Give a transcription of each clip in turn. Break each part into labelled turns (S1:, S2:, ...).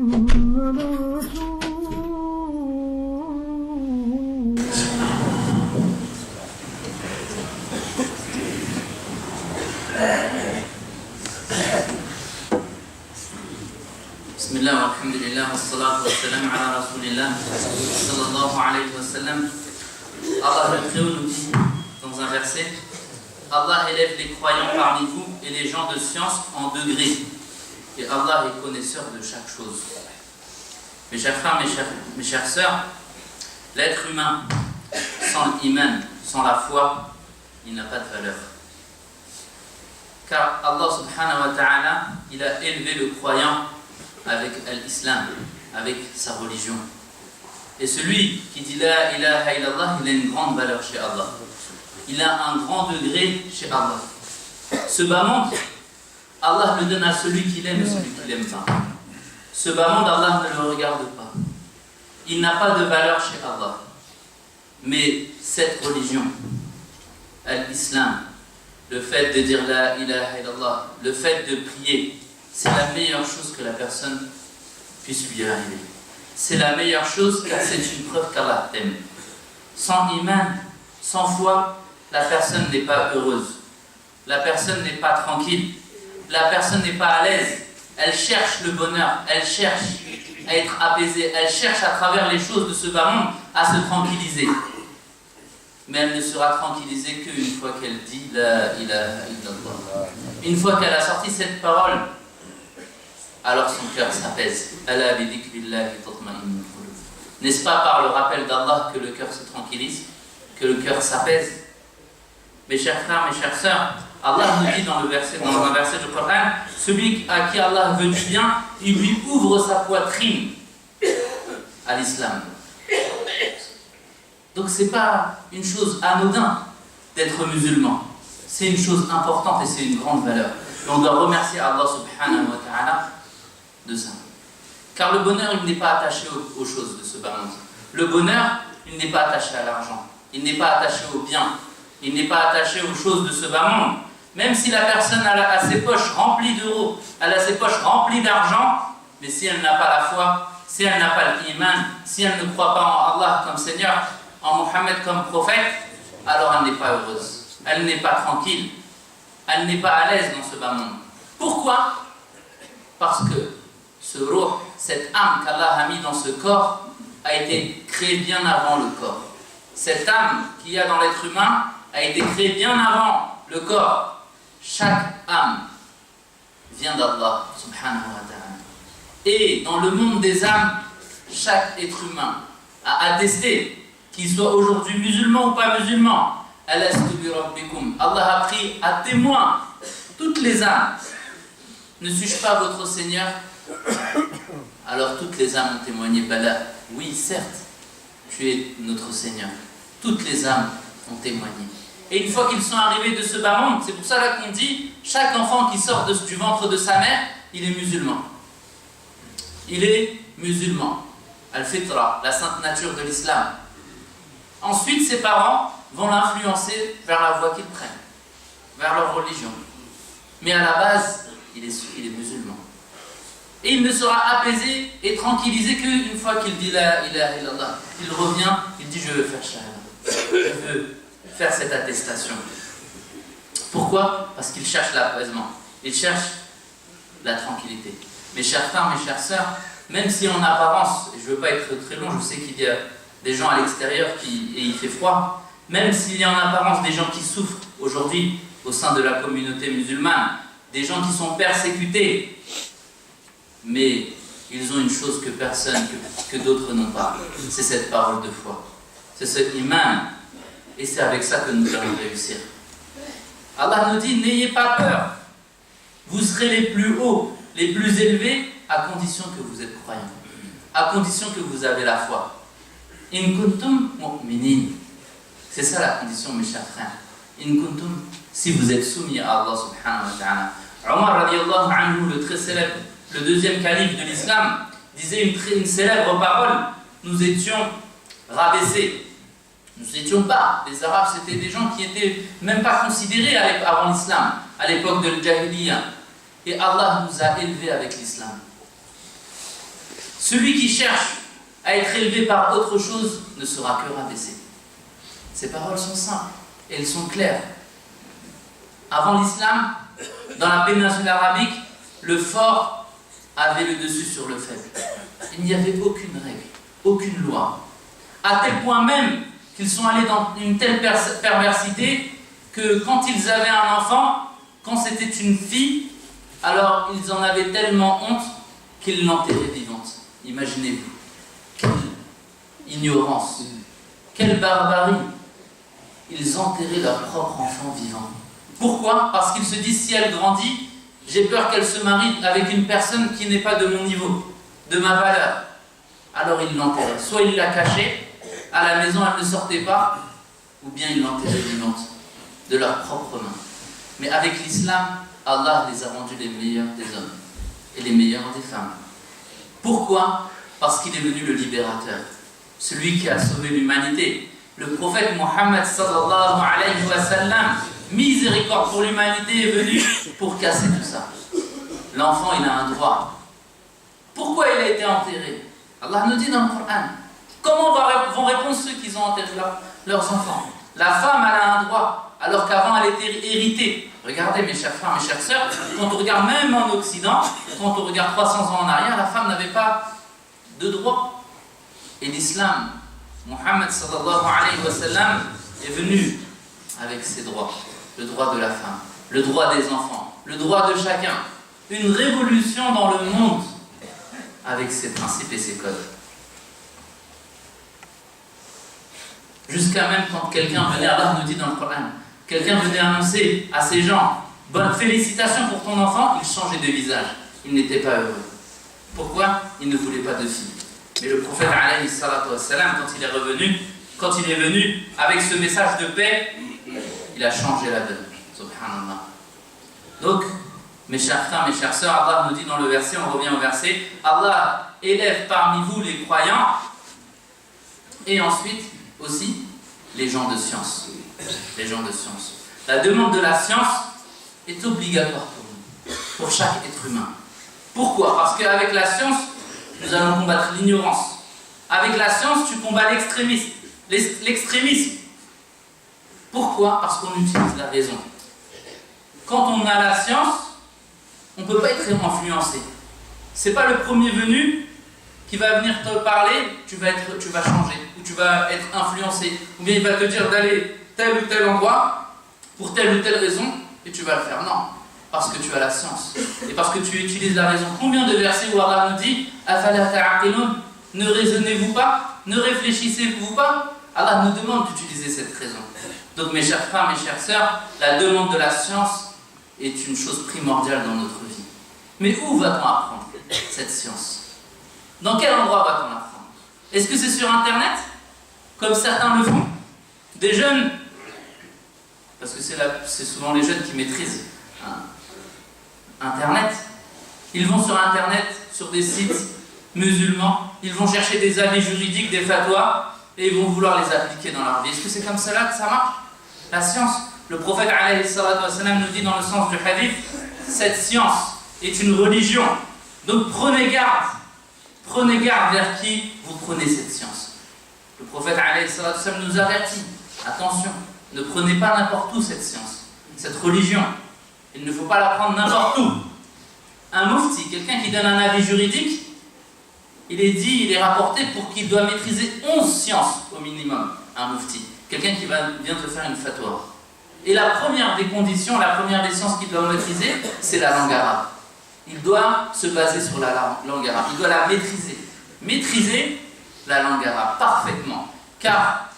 S1: Bismillah, alhamdulillah, wassalatu wassalam ala rasulillah, sallallahu alayhi wa sallam. Allah le Très-Haut nous dit dans un verset: Allah élève les croyants parmi vous et les gens de science en degrés. Et Allah est connaisseur de chaque chose. Mes chers frères, mes chères sœurs, l'être humain, sans l'iman, sans la foi, il n'a pas de valeur. Car Allah subhanahu wa ta'ala, il a élevé le croyant avec l'islam, avec sa religion. Et celui qui dit la ilaha illallah, il a une grande valeur chez Allah. Il a un grand degré chez Allah. Ce bas monde, Allah le donne à celui qu'il aime et celui qu'il n'aime pas. Ce bas monde, Allah ne le regarde pas. Il n'a pas de valeur chez Allah. Mais cette religion, l'islam, le fait de dire la ilaha illallah, le fait de prier, c'est la meilleure chose que la personne puisse lui arriver. C'est la meilleure chose car c'est une preuve qu'Allah t'aime. Sans iman, sans foi, la personne n'est pas heureuse. La personne n'est pas tranquille. La personne n'est pas à l'aise. Elle cherche le bonheur. Elle cherche à être apaisée. Elle cherche à travers les choses de ce bas monde à se tranquilliser. Mais elle ne sera tranquillisée qu'une fois qu'elle dit la ilaha illallah. Une fois qu'elle a sorti cette parole, alors son cœur s'apaise. N'est-ce pas par le rappel d'Allah que le cœur se tranquillise, que le cœur s'apaise? Mes chers frères, mes chères sœurs, Allah nous dit dans un verset du Coran, celui à qui Allah veut du bien, il lui ouvre sa poitrine à l'islam. Donc c'est pas une chose anodine d'être musulman. C'est une chose importante et c'est une grande valeur. Et on doit remercier Allah subhanahu wa ta'ala de ça. Car le bonheur, il n'est pas attaché aux choses de ce bas monde. Le bonheur, il n'est pas attaché à l'argent. Il n'est pas attaché aux biens. Il n'est pas attaché aux choses de ce bas monde. Même si la personne a ses poches remplies d'euros, elle a ses poches remplies d'argent, mais si elle n'a pas la foi, si elle n'a pas l'iman, si elle ne croit pas en Allah comme Seigneur, en Mohammed comme prophète, alors elle n'est pas heureuse. Elle n'est pas tranquille. Elle n'est pas à l'aise dans ce bas monde. Pourquoi? Parce que ce ruh, cette âme qu'Allah a mis dans ce corps, a été créée bien avant le corps. Cette âme qu'il y a dans l'être humain a été créée bien avant le corps. Chaque âme vient d'Allah subhanahu wa ta'ala. Et dans le monde des âmes, chaque être humain a attesté, qu'il soit aujourd'hui musulman ou pas musulman, Allah a pris à témoin toutes les âmes. Ne suis-je pas votre Seigneur? Alors toutes les âmes ont témoigné, Bala, oui certes, tu es notre Seigneur. Toutes les âmes ont témoigné. Et une fois qu'ils sont arrivés de ce bas monde, c'est pour ça là qu'on dit, chaque enfant qui sort du ventre de sa mère, il est musulman. Il est musulman. Al-Fitra, la sainte nature de l'islam. Ensuite, ses parents vont l'influencer vers la voie qu'ils prennent, vers leur religion. Mais à la base, il est musulman. Et il ne sera apaisé et tranquillisé qu'une fois qu'il dit la ilaha illallah. Il revient, il dit je veux faire shahada. Je veux faire cette attestation. Pourquoi? Parce qu'il cherche l'apaisement. Il cherche la tranquillité. Mes chers frères, mes chères sœurs, même si en apparence, et je ne veux pas être très long, je sais qu'il y a des gens à l'extérieur et il fait froid, même s'il y a en apparence des gens qui souffrent aujourd'hui au sein de la communauté musulmane, des gens qui sont persécutés, mais ils ont une chose que personne, que d'autres n'ont pas, c'est cette parole de foi, c'est ce iman, et c'est avec ça que nous allons réussir. Allah nous dit, n'ayez pas peur, vous serez les plus hauts, les plus élevés, à condition que vous êtes croyants, à condition que vous avez la foi. In kuntum mu'minin. C'est ça la condition, mes chers frères. In kuntum, si vous êtes soumis à Allah subhanahu wa ta'ala. Omar radiallahu anhu, le très célèbre, le deuxième calife de l'islam, disait une célèbre parole: nous étions rabaissés. Nous n'étions pas. Les Arabes, c'était des gens qui n'étaient même pas considérés avant l'islam, à l'époque de l'Jahiliya. Et Allah nous a élevés avec l'islam. Celui qui cherche à être élevé par autre chose ne sera que rabaissé. Ces paroles sont simples et elles sont claires. Avant l'islam, dans la péninsule arabique, le fort avait le dessus sur le faible. Il n'y avait aucune règle, aucune loi. À tel point même qu'ils sont allés dans une telle perversité que quand ils avaient un enfant, quand c'était une fille, alors ils en avaient tellement honte qu'ils l'enterraient vivante. Imaginez-vous. Quelle ignorance, quelle barbarie. Ils enterraient leur propre enfant vivant. Pourquoi? Parce qu'ils se disent, si elle grandit, j'ai peur qu'elle se marie avec une personne qui n'est pas de mon niveau, de ma valeur. Alors ils l'enterraient. Soit ils la cachaient, à la maison elle ne sortait pas, ou bien ils l'enterraient vivante, de leurs propres mains. Mais avec l'islam, Allah les a rendus les meilleurs des hommes et les meilleurs des femmes. Pourquoi? Parce qu'il est venu le libérateur, celui qui a sauvé l'humanité. Le prophète Mohammed sallallahu alayhi wa sallam, miséricorde pour l'humanité, est venu pour casser tout ça. L'enfant, il a un droit. Pourquoi il a été enterré? Allah nous dit dans le Coran. Comment vont répondre ceux qui ont enterré leurs enfants? La femme, elle a un droit, alors qu'avant, elle était héritée. Regardez, mes chers frères, mes chères sœurs, quand on regarde même en Occident, quand on regarde 300 ans en arrière, la femme n'avait pas de droit. Et l'islam, Mohammed sallallahu alayhi wa sallam, est venu avec ses droits. Le droit de la femme, le droit des enfants, le droit de chacun. Une révolution dans le monde avec ses principes et ses codes. Jusqu'à même quand quelqu'un venait, Allah nous dit dans le Coran, quelqu'un venait annoncer à ces gens, bonne félicitations pour ton enfant, il changeait de visage. Il n'était pas heureux. Pourquoi? Il ne voulait pas de fille. Mais le prophète alayhi salatu wassalam, quand il est venu avec ce message de paix, il a changé la donne. Subhanallah. Donc, mes chers frères, mes chères sœurs, Allah nous dit dans le verset, on revient au verset, Allah élève parmi vous les croyants et ensuite aussi les gens de science. Les gens de science. La demande de la science est obligatoire pour nous, pour chaque être humain. Pourquoi? Parce qu'avec la science, nous allons combattre l'ignorance. Avec la science, tu combats l'extrémisme. Pourquoi? Parce qu'on utilise la raison. Quand on a la science, on ne peut pas être influencé. C'est pas le premier venu qui va venir te parler, tu vas changer, ou tu vas être influencé, ou bien il va te dire d'aller tel ou tel endroit pour telle ou telle raison, et tu vas le faire. Non, parce que tu as la science, et parce que tu utilises la raison. Combien de versets où Allah nous dit « Afala ta'aqilun » Ne raisonnez-vous pas? Ne réfléchissez-vous pas? Allah nous demande d'utiliser cette raison. Donc mes chers frères, mes chères sœurs, la demande de la science est une chose primordiale dans notre vie. Mais où va-t-on apprendre cette science? Dans quel endroit va-t-on apprendre? Est-ce que c'est sur Internet, comme certains le font? Des jeunes, parce que c'est souvent les jeunes qui maîtrisent Internet. Ils vont sur Internet, sur des sites musulmans, ils vont chercher des avis juridiques, des fatwas, et ils vont vouloir les appliquer dans leur vie. Est-ce que c'est comme cela que ça marche? La science, le prophète alayhi salatu wassalam nous dit dans le sens du hadith, cette science est une religion. Donc prenez garde vers qui vous prenez cette science. Le prophète alayhi salatu wassalam nous avertit, attention, ne prenez pas n'importe où cette science, cette religion. Il ne faut pas la prendre n'importe où. Un mufti, quelqu'un qui donne un avis juridique, il est rapporté pour qu'il doit maîtriser 11 sciences au minimum, un mufti. Quelqu'un qui vient te faire une fatwa. Et la première des conditions, la première des sciences qu'il doit maîtriser, c'est la langue arabe. Il doit se baser sur la langue arabe. Il doit la maîtriser. Maîtriser la langue arabe parfaitement. Car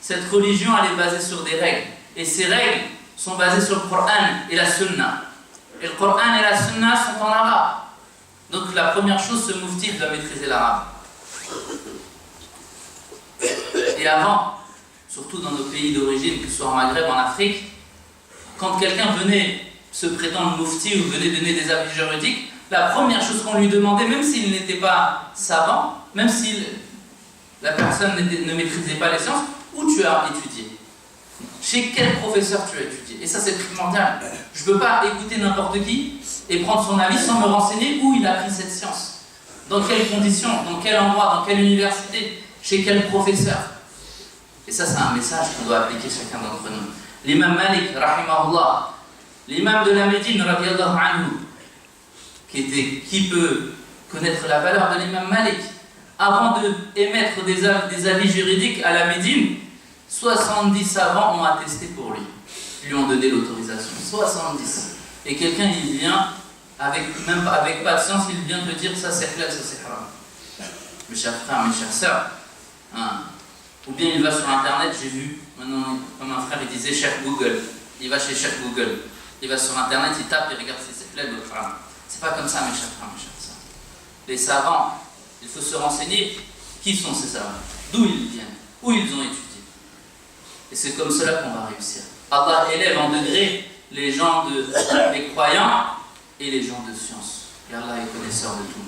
S1: cette religion, elle est basée sur des règles. Et ces règles sont basées sur le Coran et la Sunna. Et le Coran et la Sunna sont en arabe. Donc la première chose, ce mufti doit maîtriser l'arabe. Et avant, surtout dans nos pays d'origine, que ce soit en Maghreb, en Afrique, quand quelqu'un venait se prétendre mufti ou venait donner des avis juridiques, la première chose qu'on lui demandait, même s'il n'était pas savant, même si la personne ne maîtrisait pas les sciences, où tu as étudié? Chez quel professeur tu as étudié? Et ça, c'est primordial. Je ne peux pas écouter n'importe qui et prendre son avis sans me renseigner où il a pris cette science. Dans quelles conditions? Dans quel endroit? Dans quelle université? Chez quel professeur? Et ça, c'est un message qu'on doit appliquer chacun d'entre nous. L'imam Malik, rahimahullah, l'imam de la Médine, radiallahu anhu, qui peut connaître la valeur de l'imam Malik, avant d'émettre des avis juridiques à la Médine, 70 savants ont attesté pour lui. Lui ont donné l'autorisation. 70. Et quelqu'un, il vient, même avec pas de science, il vient te dire ça c'est halal, ça c'est haram. Mes chers frères, mes chères sœurs, hein. Ou bien il va sur internet, j'ai vu, maintenant, comme un frère il disait Cheikh Google, il va chez Cheikh Google, il va sur internet, il tape, il regarde si c'est halal ou haram. C'est pas comme ça, mes chers frères, mes chères sœurs. Les savants, il faut se renseigner qui sont ces savants, d'où ils viennent, où ils ont étudié. Et c'est comme cela qu'on va réussir. Allah élève en degré les gens les croyants et les gens de science. Et Allah est connaisseur de tout.